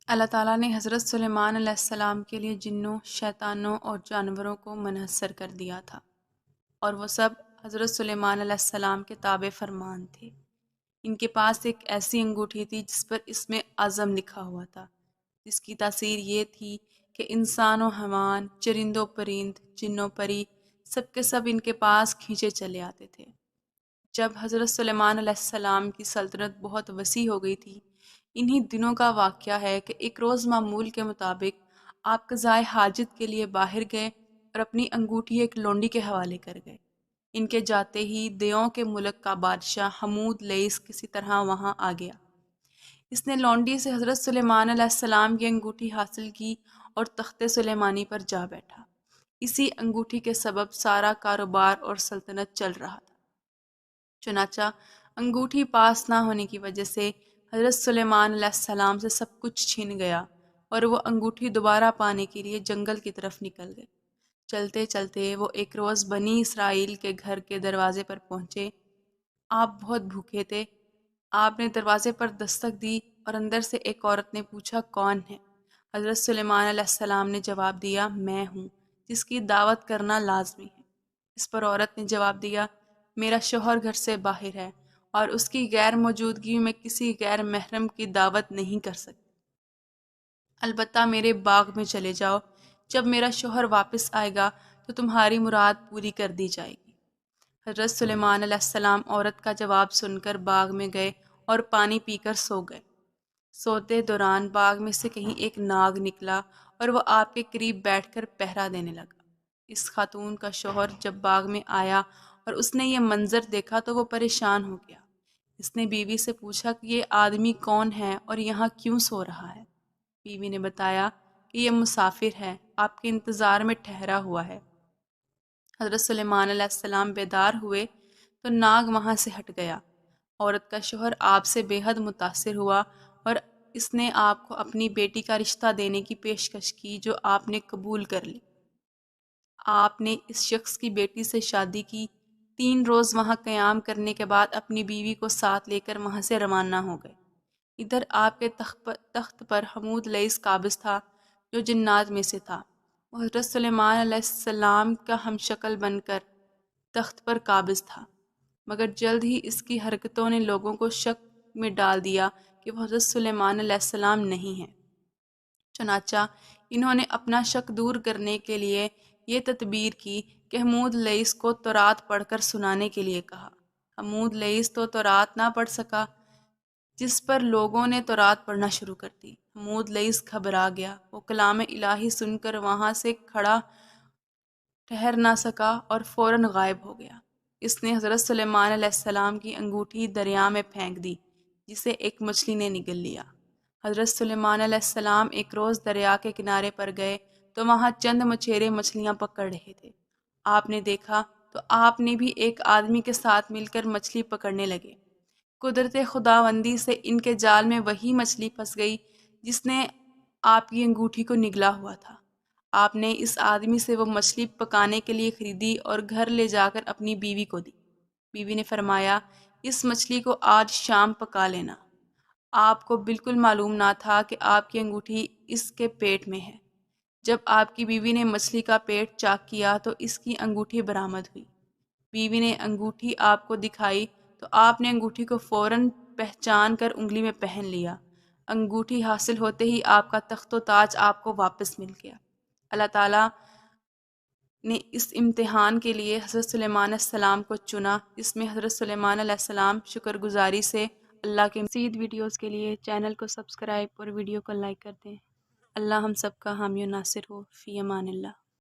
اللہ تعالیٰ نے حضرت سلیمان علیہ السلام کے لیے جنوں، شیطانوں اور جانوروں کو منحصر کر دیا تھا، اور وہ سب حضرت سلیمان علیہ السلام کے تابع فرمان تھے۔ ان کے پاس ایک ایسی انگوٹھی تھی جس پر اسم اعظم لکھا ہوا تھا، جس کی تاثیر یہ تھی کہ انسان و حیوان، چرند و پرند، جن و پری، سب کے سب ان کے پاس کھینچے چلے آتے تھے۔ جب حضرت سلیمان علیہ السلام کی سلطنت بہت وسیع ہو گئی تھی، انہی دنوں کا واقعہ ہے کہ ایک روز معمول کے مطابق آپ قضائے حاجت کے لیے باہر گئے اور اپنی انگوٹھی ایک لونڈی کے حوالے کر گئے۔ ان کے جاتے ہی دیوں کے ملک کا بادشاہ حمود لئیس کسی طرح وہاں آ گیا۔ اس نے لونڈی سے حضرت سلیمان علیہ السلام کی انگوٹھی حاصل کی اور تخت سلیمانی پر جا بیٹھا۔ اسی انگوٹھی کے سبب سارا کاروبار اور سلطنت چل رہا تھا۔ چنانچہ انگوٹھی پاس نہ ہونے کی وجہ سے حضرت سلیمان علیہ السلام سے سب کچھ چھن گیا، اور وہ انگوٹھی دوبارہ پانے کے لیے جنگل کی طرف نکل گئے۔ چلتے چلتے وہ ایک روز بنی اسرائیل کے گھر کے دروازے پر پہنچے۔ آپ بہت بھوکے تھے۔ آپ نے دروازے پر دستک دی اور اندر سے ایک عورت نے پوچھا، کون ہے؟ حضرت سلیمان علیہ السلام نے جواب دیا، میں ہوں جس کی دعوت کرنا لازمی ہے۔ اس پر عورت نے جواب دیا، میرا شوہر گھر سے باہر ہے اور اس کی غیر موجودگی میں کسی غیر محرم کی دعوت نہیں کر سکتی۔ البتہ میرے باغ میں چلے جاؤ، جب میرا شوہر واپس آئے گا تو تمہاری مراد پوری کر دی جائے گی۔ حضرت سلیمان علیہ السلام عورت کا جواب سن کر باغ میں گئے اور پانی پی کر سو گئے۔ سوتے دوران باغ میں سے کہیں ایک ناگ نکلا اور وہ آپ کے قریب بیٹھ کر پہرا دینے لگا۔ اس خاتون کا شوہر جب باغ میں آیا اور اس نے یہ منظر دیکھا تو وہ پریشان ہو گیا۔ اس نے بیوی سے پوچھا کہ یہ آدمی کون ہے اور یہاں کیوں سو رہا ہے؟ بیوی نے بتایا کہ یہ مسافر ہے، آپ کے انتظار میں ٹھہرا ہوا ہے۔ حضرت سلیمان علیہ السلام بیدار ہوئے تو ناگ وہاں سے ہٹ گیا۔ عورت کا شوہر آپ سے بے حد متاثر ہوا اور اس نے آپ کو اپنی بیٹی کا رشتہ دینے کی پیشکش کی، جو آپ نے قبول کر لی۔ آپ نے اس شخص کی بیٹی سے شادی کی۔ 3 روز وہاں قیام کرنے کے بعد اپنی بیوی کو ساتھ لے کر وہاں سے روانہ ہو گئے۔ ادھر آپ کے تخت پر حمود لئیس قابض تھا، جو جنات میں سے تھا۔ وہ حضرت سلیمان علیہ السلام کا ہم شکل بن کر تخت پر قابض تھا، مگر جلد ہی اس کی حرکتوں نے لوگوں کو شک میں ڈال دیا کہ وہ حضرت سلیمان علیہ السلام نہیں ہیں۔ چنانچہ انہوں نے اپنا شک دور کرنے کے لیے یہ تدبیر کی کہ حمود لئیس کو تورات پڑھ کر سنانے کے لیے کہا۔ حمود لئیس تو تورات نہ پڑھ سکا، جس پر لوگوں نے تورات پڑھنا شروع کر دی۔ حمود لئیس گھبرا گیا، وہ کلام الہی سن کر وہاں سے کھڑا ٹھہر نہ سکا اور فوراً غائب ہو گیا۔ اس نے حضرت سلیمان علیہ السلام کی انگوٹھی دریا میں پھینک دی، جسے ایک مچھلی نے نگل لیا۔ حضرت سلیمان علیہ السلام ایک روز دریا کے کنارے پر گئے تو وہاں چند مچھیرے مچھلیاں پکڑ رہے تھے۔ آپ نے دیکھا تو آپ نے بھی ایک آدمی کے ساتھ مل کر مچھلی پکڑنے لگے۔ قدرت خداوندی سے ان کے جال میں وہی مچھلی پھنس گئی جس نے آپ کی انگوٹھی کو نگلا ہوا تھا۔ آپ نے اس آدمی سے وہ مچھلی پکانے کے لیے خریدی اور گھر لے جا کر اپنی بیوی کو دی۔ بیوی نے فرمایا، اس مچھلی کو آج شام پکا لینا۔ آپ کو بالکل معلوم نہ تھا کہ آپ کی انگوٹھی اس کے پیٹ میں ہے۔ جب آپ کی بیوی نے مچھلی کا پیٹ چاک کیا تو اس کی انگوٹھی برآمد ہوئی۔ بیوی نے انگوٹھی آپ کو دکھائی تو آپ نے انگوٹھی کو فوراً پہچان کر انگلی میں پہن لیا۔ انگوٹھی حاصل ہوتے ہی آپ کا تخت و تاج آپ کو واپس مل گیا۔ اللہ تعالیٰ نے اس امتحان کے لیے حضرت سلیمان علیہ السلام کو چنا، جس میں حضرت سلیمان علیہ السلام شکر گزاری سے اللہ کے مزید ویڈیوز کے لیے چینل کو سبسکرائب اور ویڈیو کو لائک کر دیں۔ اللہ ہم سب کا حامی و ناصر ہو۔ فی امان اللہ۔